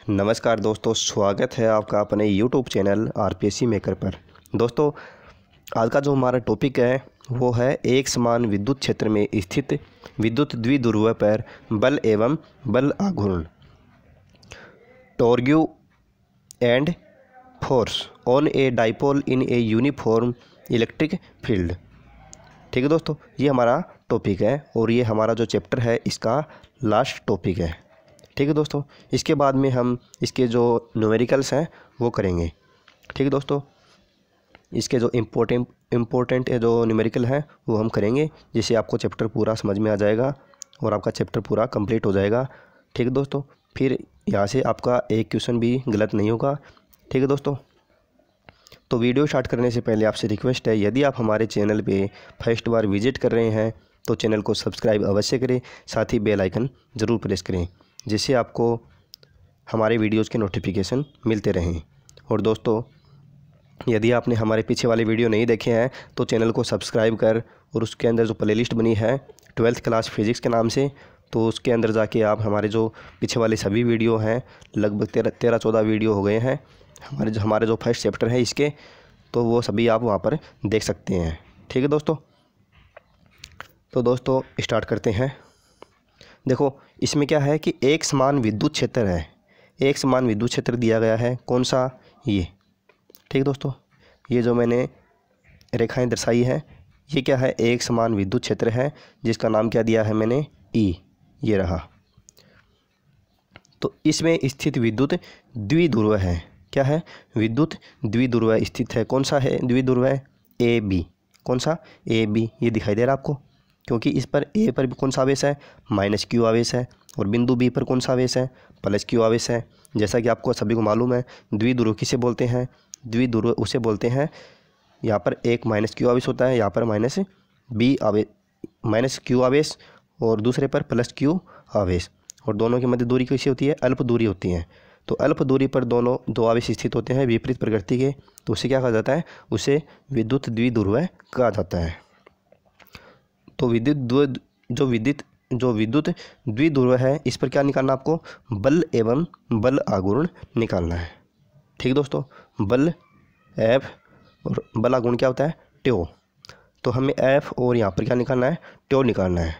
नमस्कार दोस्तों, स्वागत है आपका अपने YouTube चैनल आरपीएससी मेकर पर। दोस्तों, आज का जो हमारा टॉपिक है वो है एक समान विद्युत क्षेत्र में स्थित विद्युत द्विध्रुव पर बल एवं बल आघूर्ण, torque and force on a dipole in a uniform electric field. ठीक है दोस्तों, ये हमारा टॉपिक है और ये हमारा जो चैप्टर है इसका लास्ट टॉपिक है। ठीक है दोस्तों, इसके बाद में हम इसके जो न्यूमेरिकल्स हैं वो करेंगे। ठीक है दोस्तों, इसके जो इम्पोर्टेंट जो न्यूमेरिकल हैं वो हम करेंगे, जिससे आपको चैप्टर पूरा समझ में आ जाएगा और आपका चैप्टर पूरा कंप्लीट हो जाएगा। ठीक है दोस्तों, फिर यहाँ से आपका एक क्वेश्चन भी गलत नहीं होगा। ठीक है दोस्तों, तो वीडियो स्टार्ट करने से पहले आपसे रिक्वेस्ट है, यदि आप हमारे चैनल पे फर्स्ट बार विजिट कर रहे हैं तो चैनल को सब्सक्राइब अवश्य करें, साथ ही बेल आइकन ज़रूर प्रेस करें, जिससे आपको हमारे वीडियोज़ के नोटिफिकेशन मिलते रहें। और दोस्तों, यदि आपने हमारे पीछे वाले वीडियो नहीं देखे हैं तो चैनल को सब्सक्राइब कर और उसके अंदर जो प्लेलिस्ट बनी है 12th क्लास फिज़िक्स के नाम से, तो उसके अंदर जाके आप हमारे जो पीछे वाले सभी वीडियो हैं, लगभग 13-14 वीडियो हो गए हैं हमारे जो फर्स्ट चैप्टर है इसके, तो वो सभी आप वहाँ पर देख सकते हैं। ठीक है दोस्तों, तो दोस्तों स्टार्ट करते हैं। देखो, इसमें क्या है कि एक समान विद्युत क्षेत्र है, एक समान विद्युत क्षेत्र दिया गया है। कौन सा? ये। ठीक दोस्तों, ये जो मैंने रेखाएं दर्शाई है ये क्या है? एक समान विद्युत क्षेत्र है, जिसका नाम क्या दिया है मैंने? ई। ये रहा। तो इसमें स्थित विद्युत द्विध्रुव है। क्या है? विद्युत द्विध्रुव स्थित है। कौन सा है द्विध्रुव? A B. कौन सा? A B. ये दिखाई दे रहा है आपको, क्योंकि इस पर ए पर भी कौन सा आवेश है? माइनस क्यू आवेश है, और बिंदु बी पर कौन सा आवेश है? प्लस क्यू आवेश है। जैसा कि आपको सभी को मालूम है, द्विध्रुव किसे बोलते हैं? द्विध्रुव उसे बोलते हैं, यहाँ पर एक माइनस क्यू आवेश होता है, यहाँ पर माइनस बी आवेश, माइनस क्यू आवेश, और दूसरे पर प्लस क्यू आवेश, और दोनों के मध्य दूरी कैसी होती है? अल्प दूरी होती है। तो अल्प दूरी पर दोनों दो आवेश स्थित होते हैं विपरीत प्रकृति के, तो उसे क्या कहा जाता है? उसे विद्युत द्विध्रुव कहा जाता है। तो जो विद्युत द्विध्रुव है, इस पर क्या निकालना आपको? बल एवं बल आघूर्ण निकालना है। ठीक दोस्तों, बल एफ और बल आघूर्ण क्या होता है? ट्यो। तो हमें एफ और यहाँ पर क्या निकालना है? ट्यो निकालना है।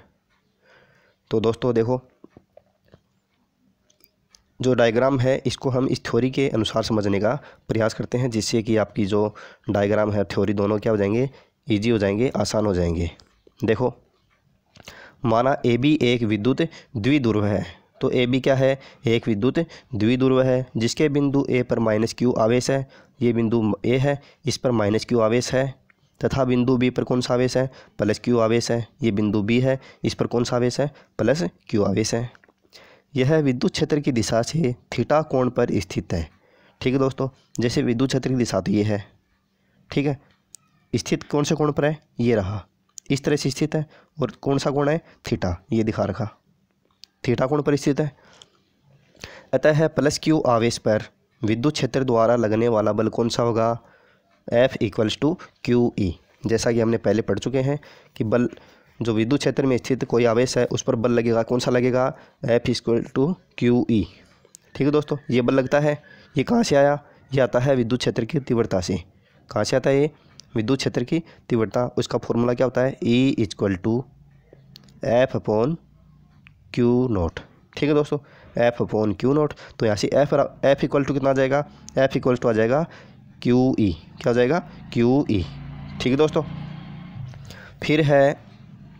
तो दोस्तों देखो, जो डायग्राम है इसको हम इस थ्योरी के अनुसार समझने का प्रयास करते हैं, जिससे कि आपकी जो डायग्राम है थ्योरी दोनों क्या हो जाएंगे? ईजी हो जाएंगे, आसान हो जाएंगे। देखो, माना ए बी एक विद्युत द्विध्रुव है। तो ए बी क्या है? एक विद्युत द्विध्रुव है, जिसके बिंदु ए पर माइनस क्यू आवेश है। ये बिंदु ए है, इस पर माइनस क्यू आवेश है, तथा बिंदु बी पर कौन सा आवेश है? प्लस क्यू आवेश है। ये बिंदु बी है, इस पर कौन सा आवेश है? प्लस क्यू आवेश है। यह विद्युत क्षेत्र की दिशा से थीटा कोण पर स्थित है। ठीक है दोस्तों, जैसे विद्युत क्षेत्र की दिशा तो ये है, ठीक है, स्थित कौन से कोण पर है? ये रहा, इस तरह से स्थित है, और कौन सा कोण है? थीटा। ये दिखा रखा, थीटा कोण पर स्थित है। अतः प्लस क्यू आवेश पर विद्युत क्षेत्र द्वारा लगने वाला बल कौन सा होगा? F equals to Q E. जैसा कि हमने पहले पढ़ चुके हैं कि बल, जो विद्युत क्षेत्र में स्थित कोई आवेश है उस पर बल लगेगा, कौन सा लगेगा? F equal to Q E. ठीक है दोस्तों, ये बल लगता है। ये कहाँ से आया? ये आता है विद्युत क्षेत्र की तीव्रता से। कहाँ से आता है ये? विद्युत क्षेत्र की तीव्रता। उसका फॉर्मूला क्या होता है? E equal to F upon Q naught. ठीक है दोस्तों, एफ अपॉन क्यू नोट। तो यहाँ से एफ इक्वल टू कितना आ जाएगा? एफ इक्वल टू आ जाएगा क्यू ई। क्या हो जाएगा? Q E. ठीक है दोस्तों, फिर है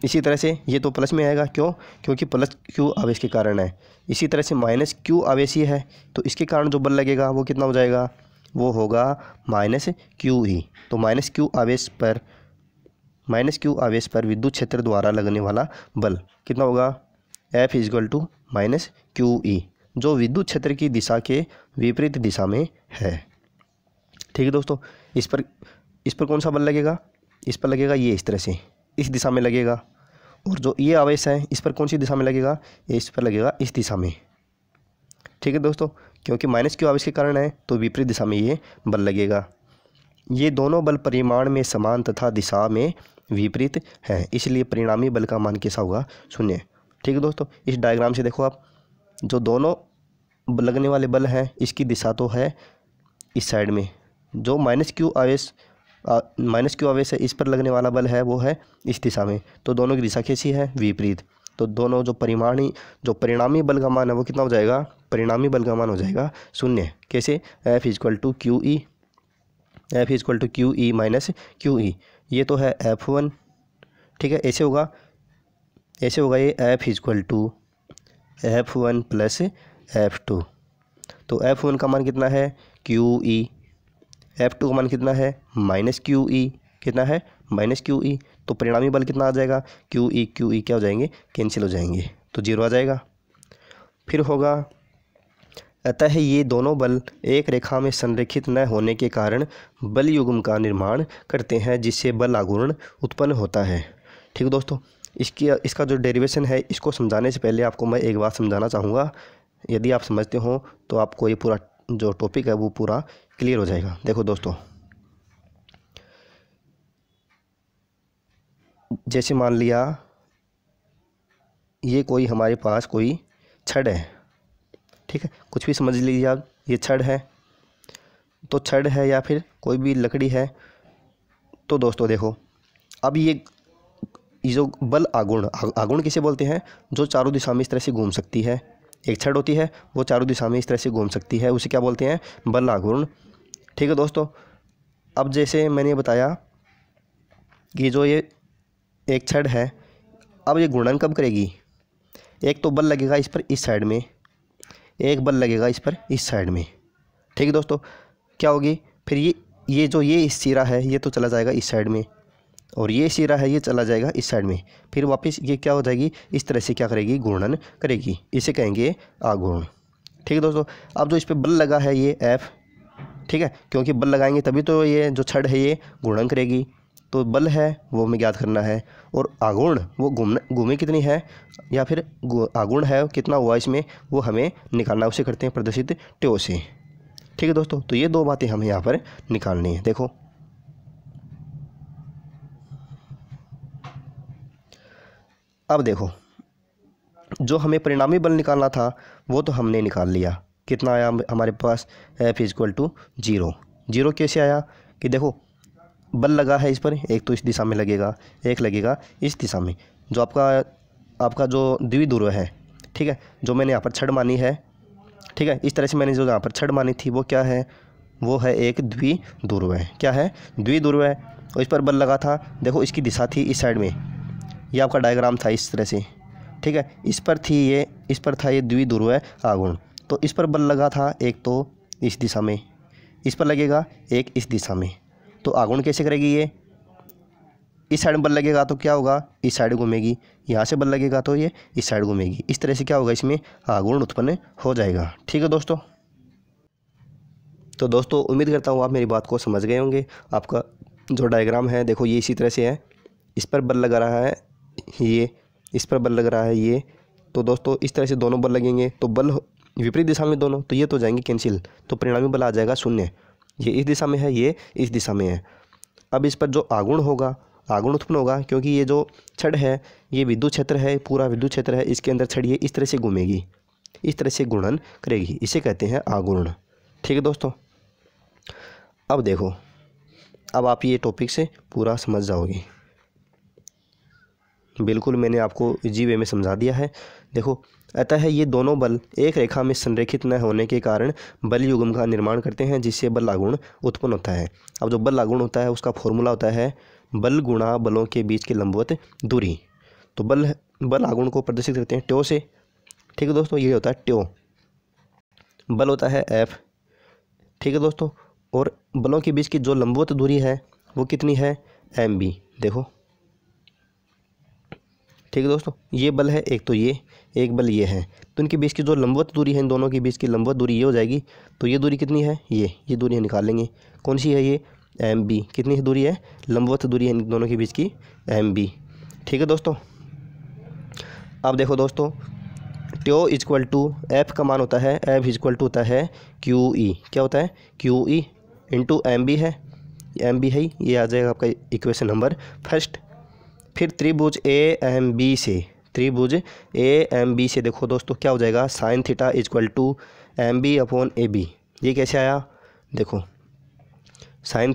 इसी तरह से ये तो प्लस में आएगा, क्यों? क्योंकि प्लस क्यू आवेश के कारण है। इसी तरह से माइनस क्यू आवेश ही है, तो इसके कारण जो बल लगेगा वो कितना हो जाएगा? वो होगा माइनस क्यू ई। तो माइनस क्यू आवेश पर विद्युत क्षेत्र द्वारा लगने वाला बल कितना होगा? F equal to minus Q E, जो विद्युत क्षेत्र की दिशा के विपरीत दिशा में है। ठीक है दोस्तों, इस पर कौन सा बल लगेगा? इस पर लगेगा ये, इस तरह से इस दिशा में लगेगा। और जो ये आवेश है इस पर कौन सी दिशा में लगेगा? इस पर लगेगा इस दिशा में। ठीक है दोस्तों, क्योंकि माइनस क्यू आवेश के कारण है तो विपरीत दिशा में ये बल लगेगा। ये दोनों बल परिमाण में समान तथा दिशा में विपरीत हैं, इसलिए परिणामी बल का मान कैसा होगा? 0। ठीक है दोस्तों, इस डायग्राम से देखो आप, जो दोनों लगने वाले बल हैं इसकी दिशा तो है इस साइड में, जो माइनस क्यू आवेश है इस पर लगने वाला बल है वो है इस दिशा में, तो दोनों की दिशा कैसी है, विपरीत। तो दोनों जो परिणामी बल का मान है वो कितना हो जाएगा, परिणामी बल का मान हो जाएगा 0। कैसे, F = QE माइनस QE, ये तो है F1, ठीक है। ऐसे होगा ये F = F1 + F2, तो F1 का मान कितना है QE, F2 का मान कितना है -QE, कितना है -QE, तो परिणामी बल कितना आ जाएगा QE क्या हो जाएंगे, कैंसिल हो जाएंगे, तो 0 आ जाएगा। फिर होगा अतः ये दोनों बल एक रेखा में संरेखित न होने के कारण बल युग्म का निर्माण करते हैं जिससे बल आघूर्ण उत्पन्न होता है। ठीक है दोस्तों, इसका जो डेरिवेशन है इसको समझाने से पहले आपको मैं एक बात समझाना चाहूँगा। यदि आप समझते हो तो आपको ये पूरा जो टॉपिक है वो पूरा क्लियर हो जाएगा। देखो दोस्तों, जैसे मान लिया ये कोई हमारे पास कोई छड़ है, ठीक है, कुछ भी समझ लीजिए आप, ये छड़ है, तो छड़ है या फिर कोई भी लकड़ी है। तो दोस्तों देखो, अब ये जो बल आघूर्ण किसे बोलते हैं, जो चारों दिशा में इस तरह से घूम सकती है। एक छड़ होती है वो चारों दिशा में इस तरह से घूम सकती है, उसे क्या बोलते हैं, बल आघूर्ण। ठीक है दोस्तों, अब जैसे मैंने बताया कि जो ये एक छड़ है, अब ये घूर्णन कब करेगी, एक तो बल लगेगा इस पर इस साइड में, एक बल लगेगा इस पर इस साइड में। ठीक है दोस्तों, क्या होगी फिर ये जो ये सिरा है ये तो चला जाएगा इस साइड में, और ये सिरा है ये चला जाएगा इस साइड में, फिर वापस ये क्या हो जाएगी, इस तरह से क्या करेगी, घूर्णन करेगी, इसे कहेंगे आघूर्ण। ठीक है दोस्तों, अब जो इस पर बल लगा है ये F, ठीक है, क्योंकि बल लगाएंगे तभी तो ये जो छड़ है ये घूर्णन करेगी, तो बल है वो हमें ज्ञात करना है, और आघूर्ण वो घूमी कितनी है या फिर आघूर्ण है कितना हुआ इसमें वो हमें निकालना, उसे करते हैं प्रदर्शित ट्यो से। ठीक है दोस्तों, तो ये दो बातें हमें यहाँ पर निकालनी है। देखो अब देखो, जो हमें परिणामी बल निकालना था वो तो हमने निकाल लिया, कितना आया हमारे पास, F = 0। 0 कैसे आया कि देखो बल लगा है इस पर, एक तो इस दिशा में लगेगा, एक लगेगा इस दिशा में, जो आपका जो द्विध्रुव है, ठीक है, जो मैंने यहाँ पर छड़ मानी है, ठीक है, इस तरह से मैंने जो यहाँ पर छड़ मानी थी वो क्या है, वो है एक द्विध्रुव है। क्या है, द्विध्रुव है, और इस पर बल लगा था, देखो इसकी दिशा थी इस साइड में, ये आपका डायग्राम था इस तरह से, ठीक है, इस पर था ये द्विध्रुव आघूर्ण, तो इस पर बल लगा था, एक तो इस दिशा में, इस पर लगेगा, एक इस दिशा में, तो आघूर्ण कैसे करेगी, ये इस साइड में बल लगेगा तो क्या होगा, इस साइड घूमेगी, यहाँ से बल लगेगा तो ये इस साइड घूमेगी, इस तरह से क्या होगा, इसमें आघूर्ण उत्पन्न हो जाएगा। ठीक है दोस्तों, तो दोस्तों उम्मीद करता हूँ आप मेरी बात को समझ गए होंगे। आपका जो डायग्राम है देखो ये इसी तरह से है, इस पर बल लगा रहा है ये, इस पर बल लग रहा है ये, तो दोस्तों इस तरह से दोनों बल लगेंगे तो बल विपरीत दिशा में दोनों, तो ये तो जाएंगे कैंसिल, तो परिणामी बल आ जाएगा 0। ये इस दिशा में है, ये इस दिशा में है। अब इस पर जो आघूर्ण होगा, आघूर्ण उत्पन्न होगा, क्योंकि ये जो छड़ है ये विद्युत क्षेत्र है, पूरा विद्युत क्षेत्र है, इसके अंदर छड़ ये इस तरह से घूमेगी, इस तरह से घूर्णन करेगी, इसे कहते हैं आघूर्ण। ठीक है दोस्तों, अब देखो, अब आप ये टॉपिक से पूरा समझ जाओगे, बिल्कुल मैंने आपको इजी वे में समझा दिया है। देखो, अतः ये दोनों बल एक रेखा में संरेखित न होने के कारण बल युग्म का निर्माण करते हैं जिससे बल आघूर्ण उत्पन्न होता है। अब जो बल आघूर्ण होता है उसका फॉर्मूला होता है बल गुणा बलों के बीच की लंबवत दूरी। तो बल आघूर्ण को प्रदर्शित करते हैं ट्यो से। ठीक है दोस्तों, ये होता है ट्यो, बल होता है F। ठीक है दोस्तों, और बलों के बीच की जो लंबवत दूरी है वो कितनी है, MB। देखो ठीक है दोस्तों, ये बल है एक, तो ये एक बल ये है, तो इनके बीच की जो लंबवत दूरी है, इन दोनों के बीच की लंबवत दूरी ये हो जाएगी। तो ये दूरी कितनी है, ये दूरी निकाल लेंगे, कौन सी है, ये MB। कितनी दूरी है, लंबवत दूरी है इन दोनों के बीच की MB। ठीक है दोस्तों, अब देखो दोस्तों, ट्यो = F का मान होता है, F = होता है QE। क्या होता है, QE × MB है, MB है, ये आ जाएगा आपका इक्वेशन नंबर फर्स्ट। फिर त्रिभुज AMB से त्रिभुज ए एम बी से देखो दोस्तों क्या हो जाएगा, sine theta equal to M B upon A B. ये कैसे आया, देखो साइन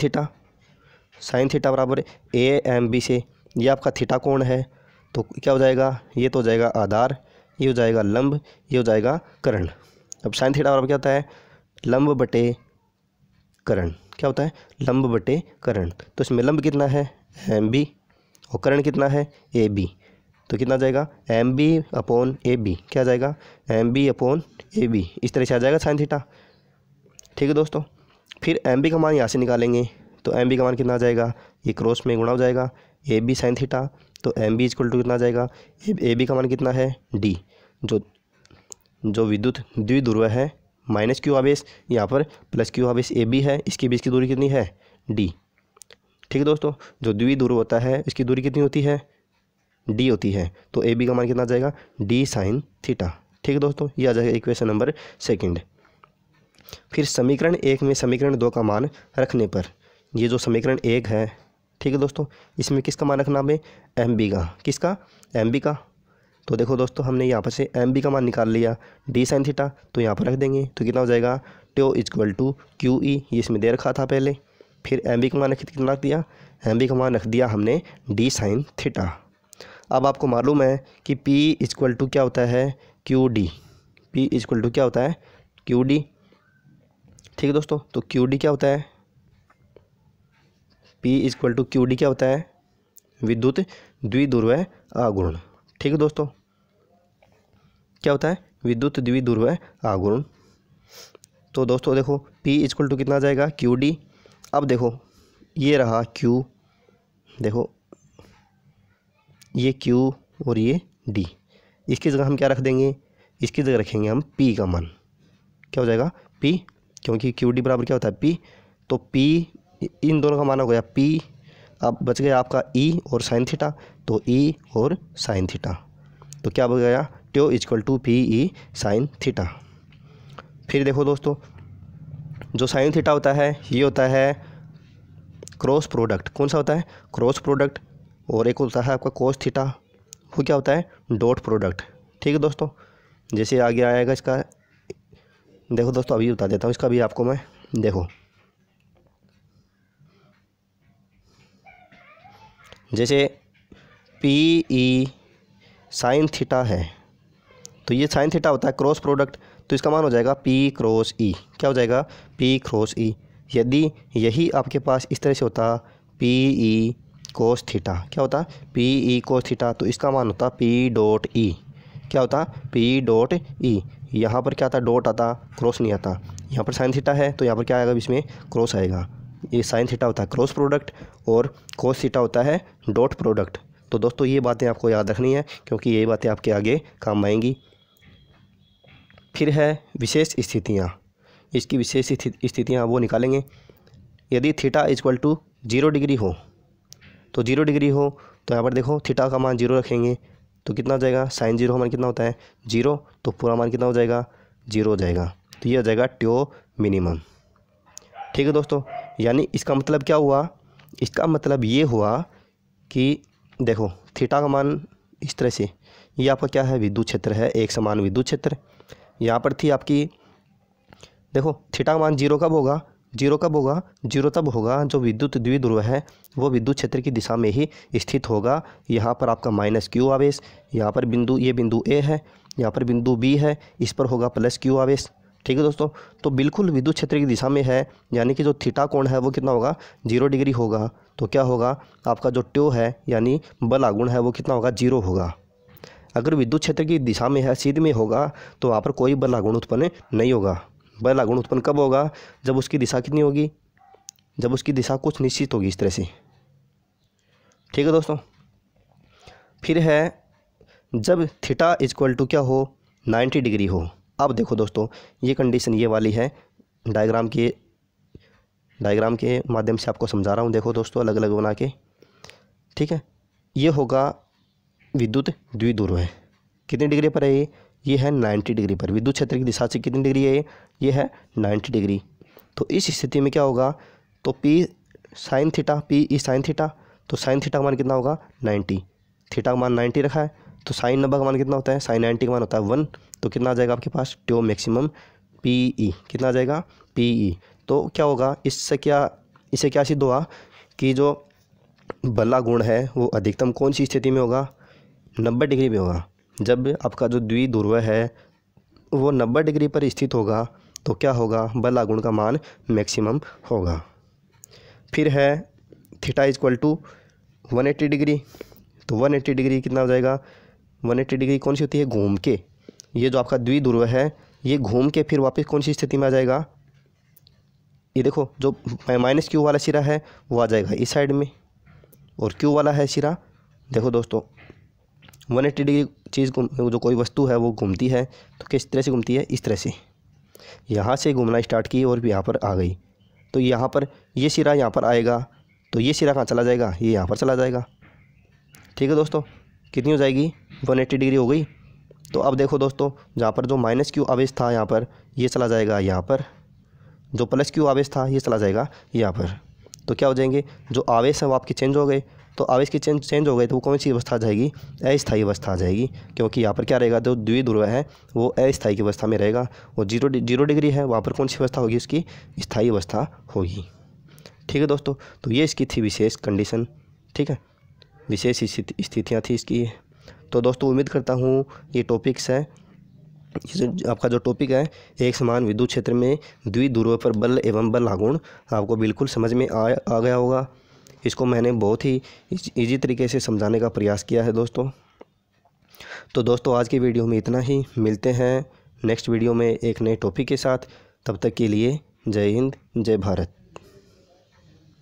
थीटा बराबर ए एम बी से, ये आपका थीटा कोण है, तो क्या हो जाएगा, ये तो हो जाएगा आधार, ये हो जाएगा लंब, ये हो जाएगा कर्ण। अब साइन थीटा बराबर क्या होता है, लंब बटे कर्ण। क्या होता है, लंब बटे कर्ण। तो इसमें लंब कितना है, एम बी, और कर्ण कितना है, ए बी। तो कितना जाएगा, M B upon A B. क्या जाएगा, M B upon A B. इस तरह से आ जाएगा साइन थीटा। ठीक है दोस्तों, फिर एम बी का मान यहाँ से निकालेंगे, तो एम बी का मान कितना आ जाएगा, ये क्रॉस में गुणा हो जाएगा, ए बी साइन थीटा, तो एम बी इक्वल टू कितना आ जाएगा, ए बी का मान कितना है, डी। जो विद्युत द्विध्रुव है, माइनस क्यू आवेश, यहाँ पर प्लस क्यू आवेश ए बी है, इसके बीच की दूरी कितनी है, डी। ठीक है दोस्तों, जो द्विध्रुव होता है इसकी दूरी कितनी होती है, डी होती है, तो ए बी का मान कितना आ जाएगा, डी साइन थीटा। ठीक है दोस्तों, ये आ जाएगा इक्वेशन नंबर सेकंड। फिर समीकरण 1 में समीकरण 2 का मान रखने पर, ये जो समीकरण 1 है, ठीक है दोस्तों, इसमें किसका मान रखना हमें, एम बी का। किसका, एम बी का। तो देखो दोस्तों, हमने यहाँ पर से एम बी का मान निकाल लिया, डी साइन थीटा, तो यहाँ पर रख देंगे, तो कितना हो जाएगा, ट्यो इक्वल टू क्यू ई, ये इसमें दे रखा था पहले। फिर एम बी का मान कितना रख दिया, एम बी का मान रख दिया हमने डी साइन थीटा। अब आपको मालूम है कि P इक्वल टू क्या होता है, Q D. P equal to क्या होता है, क्यू डी। ठीक है दोस्तों, तो क्यू डी क्या होता है, P equal to Q D क्या होता है, विद्युत द्विध्रुव आघूर्ण। ठीक है दोस्तों, क्या होता है, विद्युत द्विध्रुव आघूर्ण। तो दोस्तों देखो P इक्वल टू कितना आ जाएगा, क्यू डी। अब देखो ये रहा Q, देखो ये Q और ये D, इसकी जगह हम क्या रख देंगे, इसकी जगह रखेंगे हम P का मान। क्या हो जाएगा, P, क्योंकि QD बराबर क्या होता है, P। तो P, इन दोनों का मान हो गया P। अब बच गया आपका E और साइन थीटा, तो E और साइन थीटा, तो क्या बच गया, tau equal to P E sine theta. फिर देखो दोस्तों, जो साइन थीटा होता है ये होता है क्रॉस प्रोडक्ट। कौन सा होता है, क्रॉस प्रोडक्ट। और एक होता है आपका कोस थीटा, वो क्या होता है, डॉट प्रोडक्ट। ठीक है दोस्तों, जैसे आगे आएगा इसका, देखो दोस्तों अभी बता देता हूँ इसका भी आपको मैं। देखो जैसे पी ई साइन थीटा है, तो ये साइन थीटा होता है क्रॉस प्रोडक्ट, तो इसका मान हो जाएगा पी क्रॉस ई। क्या हो जाएगा, पी क्रॉस ई। यदि यही आपके पास इस तरह से होता पी ई कोस थीटा, क्या होता पी ई कोस थीटा, तो इसका मान होता पी डॉट ई। क्या होता, पी डॉट ई। यहाँ पर क्या आता, डॉट आता, क्रॉस नहीं आता। यहाँ पर साइन थीटा है तो यहाँ पर क्या आएगा, इसमें क्रॉस आएगा। ये साइन थीटा होता है क्रॉस प्रोडक्ट और कोस थीटा होता है डॉट प्रोडक्ट। तो दोस्तों ये बातें आपको याद रखनी है, क्योंकि ये बातें आपके आगे काम आएंगी। फिर है विशेष स्थितियाँ, इसकी विशेष स्थितियाँ वो निकालेंगे। यदि थीटा इक्वल टू 0 डिग्री हो, तो 0 डिग्री हो तो यहाँ पर देखो थीटा का मान 0 रखेंगे, तो कितना हो जाएगा, साइन 0 मान कितना होता है 0, तो पूरा मान कितना हो जाएगा, 0 हो जाएगा। तो ये हो जाएगा ट्यो मिनिमम। ठीक है दोस्तों, यानी इसका मतलब क्या हुआ, इसका मतलब ये हुआ कि देखो थीटा का मान इस तरह से, ये आपका क्या है, विद्युत क्षेत्र है, एक समान विद्युत क्षेत्र। यहाँ पर थी आपकी, देखो थीटा का मान 0 कब होगा, 0 कब होगा, 0 तब होगा जो विद्युत द्विध्रुव है वो विद्युत क्षेत्र की दिशा में ही स्थित होगा। यहाँ पर आपका माइनस क्यू आवेश, यहाँ पर बिंदु, ये बिंदु ए है, यहाँ पर बिंदु बी है, इस पर होगा प्लस क्यू आवेश। ठीक है दोस्तों, तो बिल्कुल विद्युत क्षेत्र की दिशा में है, यानी कि जो थीटा कोण है वो कितना होगा, 0 डिग्री होगा। तो क्या होगा, आपका जो ट्यो है यानी बल आघूर्ण है वो कितना होगा, 0 होगा। अगर विद्युत क्षेत्र की दिशा में है, सीध में होगा, तो वहाँ पर कोई बल आघूर्ण उत्पन्न नहीं होगा। बल आघूर्ण उत्पन्न कब होगा, जब उसकी दिशा कितनी होगी, जब उसकी दिशा कुछ निश्चित होगी इस तरह से। ठीक है दोस्तों, फिर है जब थीटा इक्वल टू क्या हो, 90 डिग्री हो। अब देखो दोस्तों, ये कंडीशन ये वाली है, डायग्राम के माध्यम से आपको समझा रहा हूँ। देखो दोस्तों अलग अलग बना के, ठीक है। ये होगा विद्युत द्विध्रुव है, कितनी डिग्री पर है ये है 90 डिग्री पर। विद्युत क्षेत्र की दिशा से कितनी डिग्री है ये है 90 डिग्री। तो इस स्थिति में क्या होगा, तो P sine theta, P E sine theta, तो साइन थीटा का मान कितना होगा 90, थीटा का मान 90 रखा है, तो साइन 90 का मान कितना होता है, साइन 90 का मान होता है 1। तो कितना आ जाएगा आपके पास, ट्यो मैक्सिमम PE कितना आ जाएगा, PE। तो क्या होगा, इससे क्या सिद्ध हुआ कि जो बल्ला गुण है वो अधिकतम कौन सी स्थिति में होगा, 90 डिग्री में होगा। जब आपका जो द्विध्रुव है वो 90 डिग्री पर स्थित होगा तो क्या होगा, बल्ला गुण का मान मैक्सिमम होगा। फिर है थीटा इक्वल टू 180 डिग्री। तो 180 डिग्री कितना हो जाएगा, 180 डिग्री कौन सी होती है, घूम के, ये जो आपका द्विध्रुव है ये घूम के फिर वापस कौन सी स्थिति में आ जाएगा, ये देखो जो माइनस क्यू वाला सिरा है वो आ जाएगा इस साइड में, और क्यू वाला है सिरा, देखो दोस्तों 180 डिग्री चीज़ जो कोई वस्तु है वो घूमती है तो किस तरह से घूमती है, इस तरह से, यहाँ से घूमना स्टार्ट की और यहाँ पर आ गई। तो यहाँ पर ये सिरा यहाँ पर आएगा तो ये सिरा कहाँ चला जाएगा, ये यहाँ पर चला जाएगा। ठीक है दोस्तों, कितनी हो जाएगी, 180 डिग्री हो गई। तो अब देखो दोस्तों, जहाँ पर जो माइनस क्यू आवेश था यहाँ पर ये चला जाएगा यहाँ पर, जो प्लस क्यू आवेश था ये चला जाएगा यहाँ पर। तो क्या हो जाएंगे, जो आवेश है वो आपके चेंज हो गए। तो आवेश की चेंज हो गए तो वो कौन सी अवस्था आ जाएगी, अस्थायी अवस्था आ जाएगी, क्योंकि यहाँ पर क्या रहेगा, जो द्विध्रुव है वो अस्थायी की अवस्था में रहेगा, और जीरो डिग्री है वहाँ पर कौन सी अवस्था होगी, उसकी स्थायी अवस्था होगी। ठीक है दोस्तों, तो ये इसकी थी विशेष कंडीशन। ठीक है, विशेष स्थितियाँ थी इसकी। तो दोस्तों उम्मीद करता हूँ ये टॉपिक्स है, आपका जो टॉपिक है एक समान विद्युत क्षेत्र में द्विध्रुव पर बल एवं बल आघूर्ण आपको बिल्कुल समझ में आ गया होगा। इसको मैंने बहुत ही इजी तरीके से समझाने का प्रयास किया है दोस्तों। तो दोस्तों आज की वीडियो में इतना ही, मिलते हैं नेक्स्ट वीडियो में एक नए टॉपिक के साथ। तब तक के लिए जय हिंद, जय भारत।